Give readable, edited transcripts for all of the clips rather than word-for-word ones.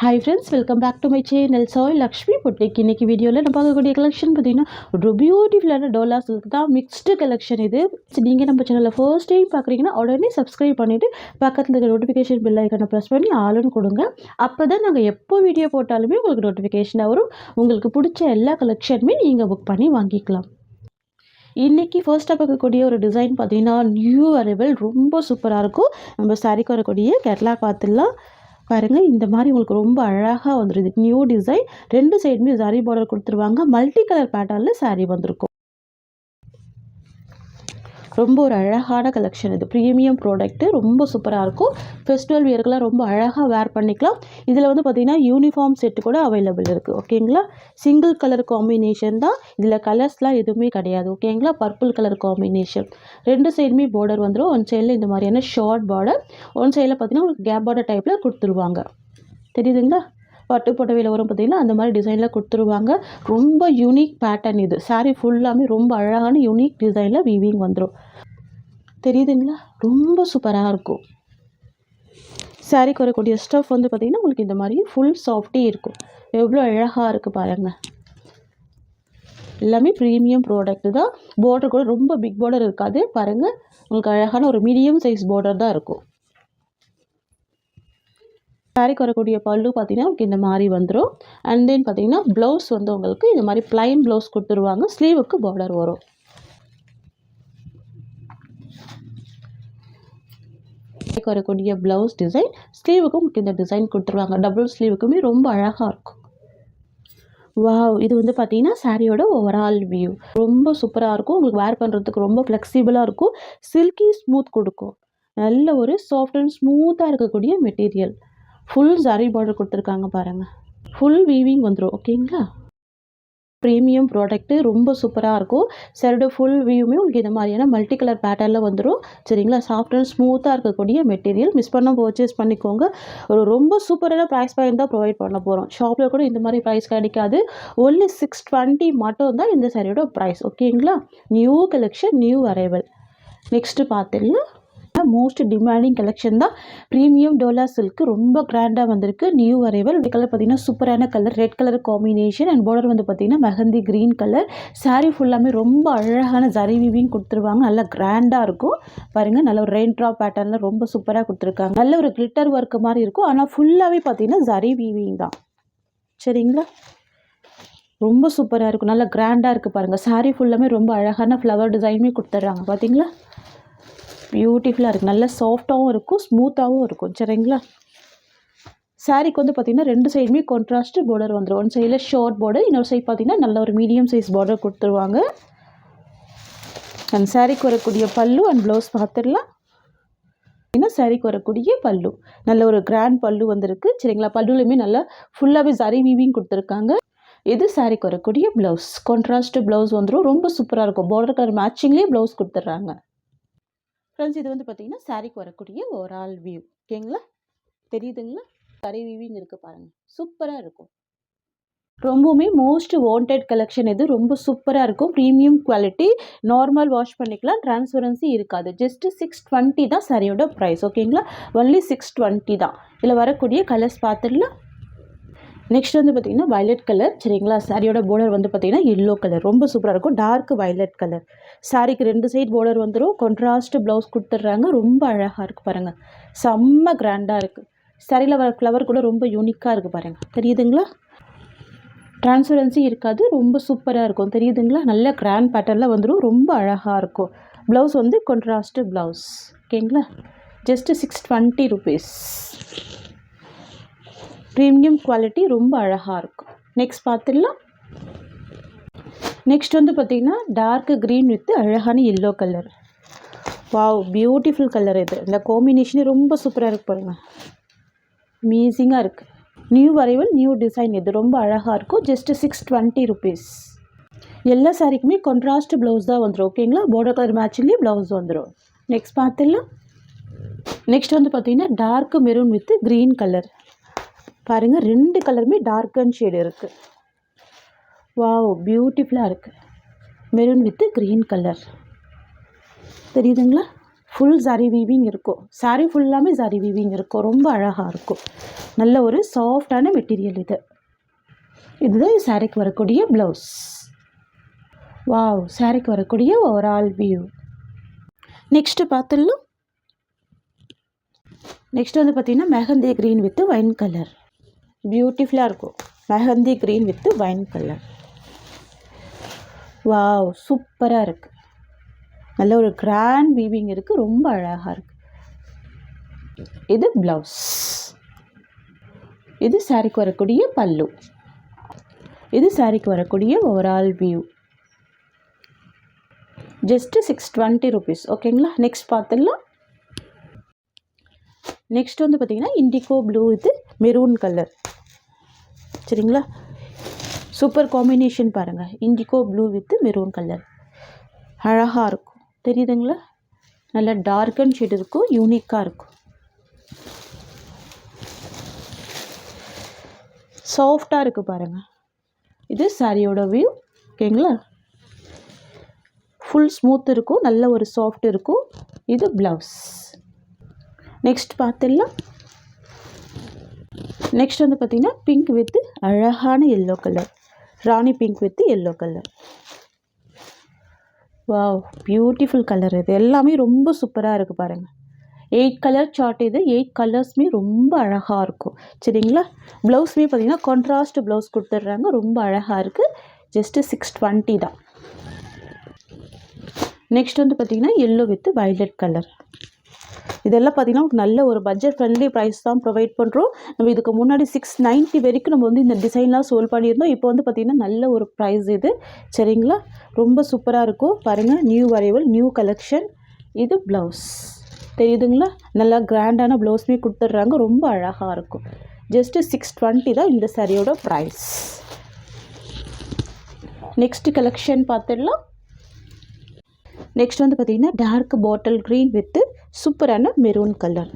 Hi friends, welcome back to my channel. Soy Lakshmi Boutique. இன்னைக்கு வீடியோவில் நம்ம பார்க்கக்கூடிய கலெக்ஷன் பார்த்தீங்கன்னா ஒரு பியூட்டிஃபுல்லான டோலா சில்க் தான் மிக்ஸ்டு கலெக்ஷன் இது. நீங்கள் நம்ம சேனலில் ஃபர்ஸ்ட் டைம் பார்க்குறீங்கன்னா உடனே சப்ஸ்கிரைப் பண்ணிவிட்டு பக்கத்தில் இருக்க நோட்டிஃபிகேஷன் பெல் ஐக்கனை ப்ரெஸ் பண்ணி ஆளுன்னு கொடுங்க. அப்போ தான் நாங்கள் எப்போ வீடியோ போட்டாலுமே உங்களுக்கு நோட்டிஃபிகேஷனாக வரும். உங்களுக்கு பிடிச்ச எல்லா கலெக்ஷனுமே நீங்கள் புக் பண்ணி வாங்கிக்கலாம். இன்றைக்கி ஃபர்ஸ்ட்டாக பார்க்கக்கூடிய ஒரு டிசைன் பார்த்தீங்கன்னா நியூ அரைவல் ரொம்ப சூப்பராக இருக்கும். நம்ம சாரிக்கு வரக்கூடிய கேட்லாக் பார்த்துடலாம். பாருங்கள், இந்த மாதிரி உங்களுக்கு ரொம்ப அழகாக வந்துடுது. நியூ டிசைன், 2 சைடுமே சாரி பார்டர் கொடுத்துருவாங்க. மல்டி கலர் பேட்டர்னில் சாரி வந்திருக்கும். ரொம்ப ஒரு அழகான கலெக்ஷன் இது. ப்ரீமியம் ப்ராடக்ட்டு, ரொம்ப சூப்பராக இருக்கும். ஃபெஸ்டிவல் வியருக்கெல்லாம் ரொம்ப அழகாக வேர் பண்ணிக்கலாம். இதில் வந்து பார்த்திங்கன்னா யூனிஃபார்ம் செட்டு கூட அவைலபிள் இருக்குது. ஓகேங்களா, சிங்கிள் கலர் காம்பினேஷன் தான். இதில் கலர்ஸ்லாம் எதுவுமே கிடையாது. ஓகேங்களா, பர்பிள் கலர் காம்பினேஷன். 2 சைடுமே பார்டர் வந்துடும். ஒன் சைடில் இந்த மாதிரியான ஷார்ட் பார்டர், ஒன் சைடில் பார்த்திங்கன்னா உங்களுக்கு கேப் பார்டர் டைப்பில் கொடுத்துருவாங்க. தெரியுதுங்களா, பட்டு புடவையில் வரும் பார்த்திங்கன்னா அந்த மாதிரி டிசைனில் கொடுத்துருவாங்க. ரொம்ப யூனிக் பேட்டர்ன் இது. சாரீ ஃபுல்லாமே ரொம்ப அழகான யூனிக் டிசைனில் வீவிங் வந்துடும். தெரியுதுங்களா, ரொம்ப சூப்பராக இருக்கும். சாரீக்கு வரக்கூடிய ஸ்டஃப் வந்து பார்த்திங்கன்னா உங்களுக்கு இந்த மாதிரி ஃபுல் சாஃப்டி இருக்கும். எவ்வளோ அழகாக இருக்குது பாருங்கள். எல்லாமே ப்ரீமியம் ப்ராடக்ட்டு தான். பார்டர் கூட ரொம்ப பிக் பார்டர் இருக்காது. பாருங்கள், உங்களுக்கு அழகான ஒரு மீடியம் சைஸ் பார்டர் தான் இருக்கும். சாரிக்கு வரக்கூடிய பல்லு பார்த்தீங்கன்னா உங்களுக்கு இந்த மாதிரி வந்துடும். அண்ட் தென் பார்த்தீங்கன்னா ப்ளவுஸ் வந்து உங்களுக்கு இந்த மாதிரி ப்ளைன் ப்ளவுஸ் கொடுத்துருவாங்க. ஸ்லீவுக்கு பார்டர் வரும். வரக்கூடிய ப்ளவுஸ் டிசைன், ஸ்லீவுக்கும் உங்களுக்கு இந்த டிசைன் கொடுத்துருவாங்க. டபுள் ஸ்லீவுக்குமே ரொம்ப அழகாக இருக்கும். வாவ், இது வந்து பார்த்தீங்கன்னா சாரியோட ஓவரால் வியூ ரொம்ப சூப்பராக இருக்கும். உங்களுக்கு வேர் பண்ணுறதுக்கு ரொம்ப ஃப்ளெக்சிபிளாக இருக்கும். சில்கி ஸ்மூத் கொடுக்கும். நல்ல ஒரு சாஃப்ட் அண்ட் ஸ்மூத்தாக இருக்கக்கூடிய மெட்டீரியல். ஃபுல் சாரி பார்டர் கொடுத்துருக்காங்க பாருங்கள். ஃபுல் வீவிங் வந்துடும். ஓகேங்களா, ப்ரீமியம் ப்ராடக்ட்டு, ரொம்ப சூப்பராக இருக்கும். சாரியோட ஃபுல் வியூமே உங்களுக்கு இந்த மாதிரியான மல்டி கலர் பேட்டர்னில் வந்துடும். சரிங்களா, சாஃப்ட் அண்ட் ஸ்மூத்தாக இருக்கக்கூடிய மெட்டீரியல். மிஸ் பண்ண பர்ச்சேஸ் பண்ணிக்கோங்க. ஒரு ரொம்ப சூப்பரான ப்ரைஸ் பாயிண்ட் தான் ப்ரொவைட் பண்ண போகிறோம். ஷாப்பில் கூட இந்த மாதிரி ப்ரைஸ் கிடைக்காது. ஒன்லி 620 மட்டும் தான் இந்த சாரியோட ப்ரைஸ். ஓகேங்களா, new collection, new arrival. Next பார்த்துடலாம். மோஸ்ட் டிமாண்டிங் கலெக்ஷன் தான் ப்ரீமியம் டோலா சில்க். ரொம்ப கிராண்டாக வந்திருக்கு. New arrival. இந்த கலர் பார்த்தீங்கன்னா சூப்பரான colour, red colour combination. And border வந்து பார்த்தீங்கன்னா மெஹந்தி க்ரீன் கலர். சாரீ ஃபுல்லாமே ரொம்ப அழகான ஜரி வீவிங் கொடுத்துருவாங்க. நல்லா கிராண்டாக இருக்கும். பாருங்கள், நல்ல ஒரு ரெயின் ட்ராப் பேட்டர்னில் ரொம்ப சூப்பராக கொடுத்துருக்காங்க. நல்ல ஒரு கிளிட்டர் ஒர்க் மாதிரி இருக்கும். ஆனால் ஃபுல்லாகவே பார்த்தீங்கன்னா ஜரி வீவிங் தான். சரிங்களா, ரொம்ப சூப்பராக இருக்கும். நல்லா கிராண்டாக இருக்குது பாருங்கள். சாரீ ஃபுல்லாமே ரொம்ப அழகான ஃப்ளவர் டிசைனுமே கொடுத்துட்றாங்க. பார்த்தீங்களா, பியூட்டிஃபுல்லாக இருக்குது. நல்லா சாஃப்டாகவும் இருக்கும், ஸ்மூத்தாகவும் இருக்கும். சரிங்களா, சாரீக்கு வந்து பார்த்திங்கன்னா 2 சைடுமே கான்ட்ராஸ்ட் பார்டர் வந்துடும். ஒன் சைடில் ஷார்ட் பார்டர், இன்னொரு சைடு பார்த்திங்கன்னா நல்ல ஒரு மீடியம் சைஸ் பார்டர் கொடுத்துருவாங்க. அண்ட் சாரீக்கு வரக்கூடிய பல்லு அண்ட் ப்ளவுஸ் பார்த்துடலாம். ஏன்னா சாரீக்கு வரக்கூடிய பல்லு நல்ல ஒரு கிராண்ட் பல்லு வந்திருக்கு. சரிங்களா, பல்லுலையுமே நல்லா ஃபுல்லாகவே ஜரி வீவிங் கொடுத்துருக்காங்க. இது சாரீக்கு வரக்கூடிய ப்ளவுஸ். கான்ட்ராஸ்ட் ப்ளவுஸ் வந்துடும். ரொம்ப சூப்பராக இருக்கும். பார்டர் கலர் மேட்சிங்லேயே ப்ளவுஸ் கொடுத்துட்றாங்க. ஃப்ரெண்ட்ஸ், இது வந்து பார்த்தீங்கன்னா சாரீக்கு வரக்கூடிய ஓவரால் வியூ. ஓகேங்களா, தெரியுதுங்களா, சாரி வீவிங் இருக்குது பாருங்கள். சூப்பராக இருக்கும். ரொம்பவுமே மோஸ்ட் வாண்டட் கலெக்ஷன் இது. ரொம்ப சூப்பராக இருக்கும். Premium quality. நார்மல் வாஷ் பண்ணிக்கலாம். டிரான்ஸ்பரன்சி இருக்காது. ஜஸ்ட் 620 தான் சாரியோட ப்ரைஸ். ஓகேங்களா, ஒன்லி 620 தான். இதில் வரக்கூடிய கலர்ஸ் பார்த்துடலாம். நெக்ஸ்ட் வந்து பார்த்திங்கன்னா வயலட் கலர். சரிங்களா, சாரியோட பார்டர் வந்து பார்த்திங்கன்னா எல்லோ கலர். ரொம்ப சூப்பராக இருக்கும். Dark violet colour. சாரிக்கு 2 சைடு பார்டர் வந்துடும். கான்ட்ராஸ்ட் ப்ளவுஸ் கொடுத்துட்றாங்க. ரொம்ப அழகாக இருக்குது பாருங்கள். செம்ம கிராண்டாக இருக்குது. சாரியில் வர ஃப்ளவர் கூட ரொம்ப யூனிக்காக இருக்குது பாருங்கள். தெரியுதுங்களா, டிரான்ஸ்பரன்சி இருக்காது. ரொம்ப சூப்பராக இருக்கும். தெரியுதுங்களா, நல்ல கிராண்ட் பேட்டர்னில் வந்துடும். ரொம்ப அழகாக இருக்கும். ப்ளவுஸ் வந்து கான்ட்ராஸ்ட் ப்ளவுஸ். ஓகேங்களா, ஜஸ்ட்டு 620 ருபீஸ். ப்ரீமியம் குவாலிட்டி, ரொம்ப அழகாக இருக்கும். நெக்ஸ்ட் பார்த்துடலாம். நெக்ஸ்ட் வந்து பார்த்திங்கன்னா டார்க் க்ரீன் வித் அழகான yellow colour. Wow, beautiful colour இது. இந்த காம்பினேஷனே ரொம்ப சூப்பராக இருக்குது பாருங்கள். அமேசிங்காக இருக்குது. New arrival, new design. இது ரொம்ப அழகாக இருக்கும். Just 620 rupees. எல்லா சாரிக்குமே கான்ட்ராஸ்ட் ப்ளவுஸ் தான் வந்துடும். ஓகேங்களா, பார்டர் கலர் மேட்சிங்லேயே ப்ளவுஸ் வந்துடும். நெக்ஸ்ட் பார்த்துடலாம். நெக்ஸ்ட் வந்து பார்த்திங்கன்னா dark maroon with green colour. பாருங்கள், 2 கலருமே டார்க் அண்ட் ஷேடு இருக்குது. வாவ், பியூட்டிஃபுல்லாக இருக்குது. Maroon with green colour. தெரியுதுங்களா, ஃபுல் ஜரி வீவிங் இருக்கும். சாரீ ஃபுல்லாமே ஜரி வீவிங் இருக்கும். ரொம்ப அழகாக இருக்கும். நல்ல ஒரு சாஃப்டான மெட்டீரியல் இது. இதுதான் சாரீக்கு வரக்கூடிய ப்ளவுஸ். வாவ்! சாரீக்கு வரக்கூடிய ஓவரால் வியூ. நெக்ஸ்ட்டு பார்த்துடலாம். நெக்ஸ்ட் வந்து பார்த்திங்கன்னா mehndi green with wine colour. பியூட்டிஃபுல்லாக இருக்கும். Mehndi green with wine colour. Wow! சூப்பராக இருக்குது. நல்ல ஒரு கிராண்ட் வீவிங் இருக்குது. ரொம்ப அழகாக இருக்குது. இது ப்ளவுஸ். இது சாரீக்கு வரக்கூடிய பல்லு. இது சாரீக்கு வரக்கூடிய ஓவரால் வியூ. Just 620 rupees. ஓகேங்களா. நெக்ஸ்ட் பார்த்துடலாம். நெக்ஸ்ட் வந்து பார்த்திங்கன்னா indigo blue with maroon colour. சரிங்களா. சூப்பர் காம்பினேஷன் பாருங்கள். Indigo blue with maroon colour அழகாக இருக்கும். தெரியுதுங்களா. நல்லா டார்க் அண்ட் ஷேட் இருக்கும். யூனிக்காக இருக்கும். சாஃப்டாக இருக்குது பாருங்கள். இது சாரியோட வியூ. ஓகேங்களா. ஃபுல் ஸ்மூத் இருக்கும். நல்ல ஒரு சாஃப்ட் இருக்கும். இது ப்ளவுஸ். நெக்ஸ்ட் பார்த்துடலாம். நெக்ஸ்ட் வந்து பார்த்திங்கன்னா பிங்க் வித் அழகான yellow colour. Rani pink with yellow colour. Wow! Beautiful colour. இது எல்லாமே ரொம்ப சூப்பராக இருக்குது பாருங்கள். 8 கலர் சார்ட். இது 8 கலர்ஸுமே ரொம்ப அழகாக இருக்கும். சரிங்களா. ப்ளவுஸுமே பார்த்திங்கன்னா கான்ட்ராஸ்ட் ப்ளவுஸ் கொடுத்துட்றாங்க. ரொம்ப அழகாக இருக்குது. ஜஸ்ட்டு 620 தான். நெக்ஸ்ட் வந்து பார்த்திங்கன்னா எல்லோ வித் வயலட் கலர். இதெல்லாம் பார்த்திங்கன்னா நல்ல ஒரு பட்ஜெட் ஃப்ரெண்ட்லி ப்ரைஸ் தான் ப்ரொவைட் பண்ணுறோம். நம்ம இதுக்கு முன்னாடி 690 வரைக்கும் நம்ம வந்து இந்த டிசைன்லாம் சோல் பண்ணியிருந்தோம். இப்போ வந்து பார்த்திங்கன்னா நல்ல ஒரு ப்ரைஸ் இது. சரிங்களா. ரொம்ப சூப்பராக இருக்கும் பாருங்கள். New arrival, new collection. இது ப்ளவுஸ். தெரியுதுங்களா. நல்லா கிராண்டான ப்ளவுஸுமே கொடுத்துட்றாங்க. ரொம்ப அழகாக இருக்கும். ஜஸ்ட்டு 620 தான் இந்த சாரியோட ப்ரைஸ். நெக்ஸ்ட் கலெக்ஷன் பார்த்துடலாம். நெக்ஸ்ட் வந்து பார்த்திங்கன்னா டார்க் பாட்டில் க்ரீன் வித்து சூப்பரான மெரூன் கலர்.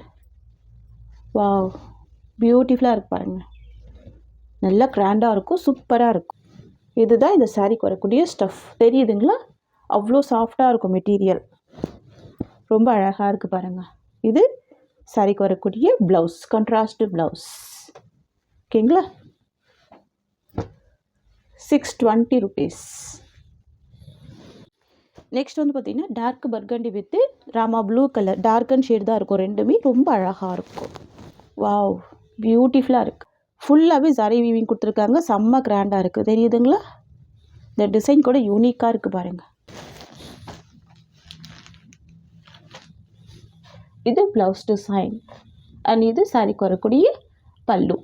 வாவ்! பியூட்டிஃபுல்லாக இருக்கு பாருங்கள். நல்லா கிராண்டாக இருக்கும். சூப்பராக இருக்கும். இதுதான் இந்த சாரீக்கு வரக்கூடிய ஸ்டஃப். தெரியுதுங்களா. அவ்வளோ சாஃப்டாக இருக்கும் மெட்டீரியல். ரொம்ப அழகாக இருக்குது பாருங்கள். இது சாரீக்கு வரக்கூடிய ப்ளவுஸ். Contrast blouse. ஓகேங்களா. 620 rupees. நெக்ஸ்ட் வந்து பார்த்திங்கன்னா dark burgundy with Rama blue colour. Dark and shade தான் இருக்கும். ரெண்டுமே ரொம்ப அழகாக இருக்கும். வாவ்! பியூட்டிஃபுல்லாக இருக்குது. ஃபுல்லாகவே ஜரி வீவிங் கொடுத்துருக்காங்க. செம்ம கிராண்டாக இருக்குது. தெரியுதுங்களா. இந்த டிசைன் கூட யூனிக்காக இருக்குது பாருங்கள். இது ப்ளவுஸ் டிசைன். அண்ட் இது சாரீக்கு வரக்கூடிய பல்லு.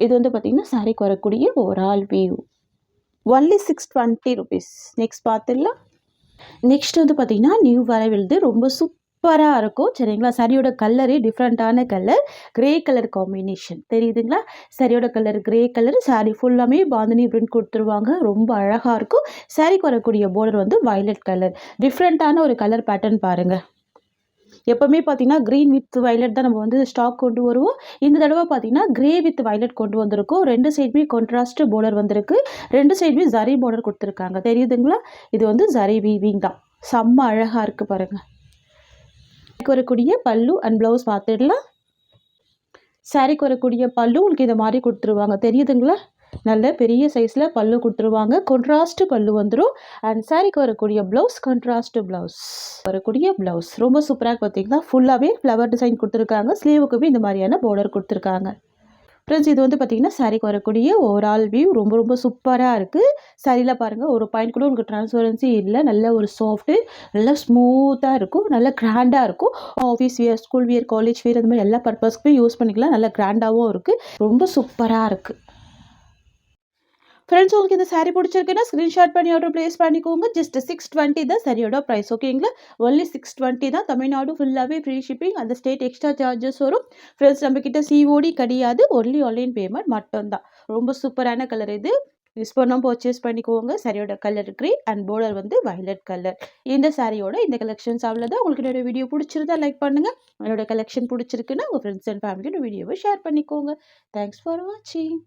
இது வந்து பார்த்திங்கன்னா சாரீக்கு வரக்கூடிய overall view. Only 620 rupees. Next பார்த்துடலாம். நெக்ஸ்ட் வந்து பார்த்திங்கன்னா நியூ வரவில்து. ரொம்ப சூப்பராக இருக்கும். சரிங்களா. சாரியோட கலரே டிஃப்ரெண்ட்டான கலர். Grey colour combination. தெரியுதுங்களா. சாரியோட கலர் க்ரே கலர். சாரி ஃபுல்லாமே பாந்தினி பிரிண்ட் கொடுத்துருவாங்க. ரொம்ப அழகாக இருக்கும். சாரிக்கு வரக்கூடிய பார்டர் வந்து வயலட் கலர். டிஃப்ரெண்ட்டான ஒரு கலர் பேட்டர்ன் பாருங்கள். எப்போவுமே பார்த்திங்கன்னா க்ரீன் வித் வயலட் தான் நம்ம வந்து ஸ்டாக் கொண்டு வருவோம். இந்த தடவை பார்த்திங்கன்னா க்ரே வித் வயலட் கொண்டு வந்திருக்கோம். 2 சைடுமே கான்ட்ராஸ்ட் பார்டர் வந்திருக்கு. 2 சைடுமே ஜரி பார்டர் கொடுத்துருக்காங்க. தெரியுதுங்களா. இது வந்து ஜரி வீவிங் தான். செம்ம அழகாக இருக்குது பாருங்கள். வரக்கூடிய பல்லு அண்ட் ப்ளவுஸ் பார்த்துடலாம். சாரிக்கு வரக்கூடிய பல்லு உங்களுக்கு இந்த மாதிரி கொடுத்துருவாங்க. தெரியுதுங்களா. நல்ல பெரிய சைஸில் பல்லு கொடுத்துருவாங்க. கான்ட்ராஸ்ட் பல்லு வந்துடும். அண்ட் சாரிக்கு வரக்கூடிய ப்ளவுஸ் கான்ட்ராஸ்ட் ப்ளவுஸ். வரக்கூடிய ப்ளவுஸ் ரொம்ப சூப்பராக பார்த்தீங்கன்னா ஃபுல்லாகவே ஃப்ளவர் டிசைன் கொடுத்துருக்காங்க. ஸ்லீவுக்குமே இந்த மாதிரியான பார்டர் கொடுத்துருக்காங்க. ஃப்ரெண்ட்ஸ் இது வந்து பார்த்திங்கன்னா சாரிக்கு வரக்கூடிய ஓவரால் வியூ. ரொம்ப ரொம்ப சூப்பராக இருக்குது. சாரியில் பாருங்கள் ஒரு பாயிண்ட் கூட உங்களுக்கு ட்ரான்ஸ்பரன்சி இல்லை. நல்ல ஒரு சாஃப்ட்டு, நல்லா ஸ்மூத்தாக இருக்கும். நல்லா கிராண்டாக இருக்கும். Office wear, school wear, college wear அந்த மாதிரி எல்லா பர்பஸ்க்குமே யூஸ் பண்ணிக்கலாம். நல்லா கிராண்டாகவும் இருக்குது. ரொம்ப சூப்பராக இருக்குது. ஃப்ரெண்ட்ஸ் உங்களுக்கு இந்த சாரீ பிடிச்சிருக்குன்னா ஸ்க்ரீன்ஷாட் பண்ணி ஆர்டர் ப்ளேஸ் பண்ணிக்கோங்க. ஜஸ்ட் 620 தான் சரியோட ப்ரைஸ். ஓகேங்களா. ஒன்லி 620 தான். தமிழ்நாடு ஃபுல்லாகவே ஃப்ரீ ஷிப்பிங். அந்த ஸ்டேட் எக்ஸ்ட்ரா சார்ஜஸ் வரும். ஃப்ரெண்ட்ஸ் நம்மக்கிட்ட COD கிடையாது. ஒன்லி ஆன்லைன் பேமெண்ட் மட்டும்தான். ரொம்ப சூப்பரான கலர் இது. யூஸ் பண்ணாமல் பர்ச்சேஸ் பண்ணிக்கோங்க. சாரியோட கலர் க்ரே அண்ட் பார்டர் வந்து வயலட் கலர். இந்த சாரியோட இந்த கலெக்ஷன்ஸ் அவ்வளோதான். உங்களுக்கு என்னோட வீடியோ பிடிச்சிருந்தா லைக் பண்ணுங்கள். என்னோட கலெக்ஷன் பிடிச்சிருக்குன்னா உங்கள் ஃப்ரெண்ட்ஸ் அண்ட் ஃபேமிலியோட வீடியோவை ஷேர் பண்ணிக்கோங்க. தேங்க்ஸ் ஃபார் வாட்சிங்.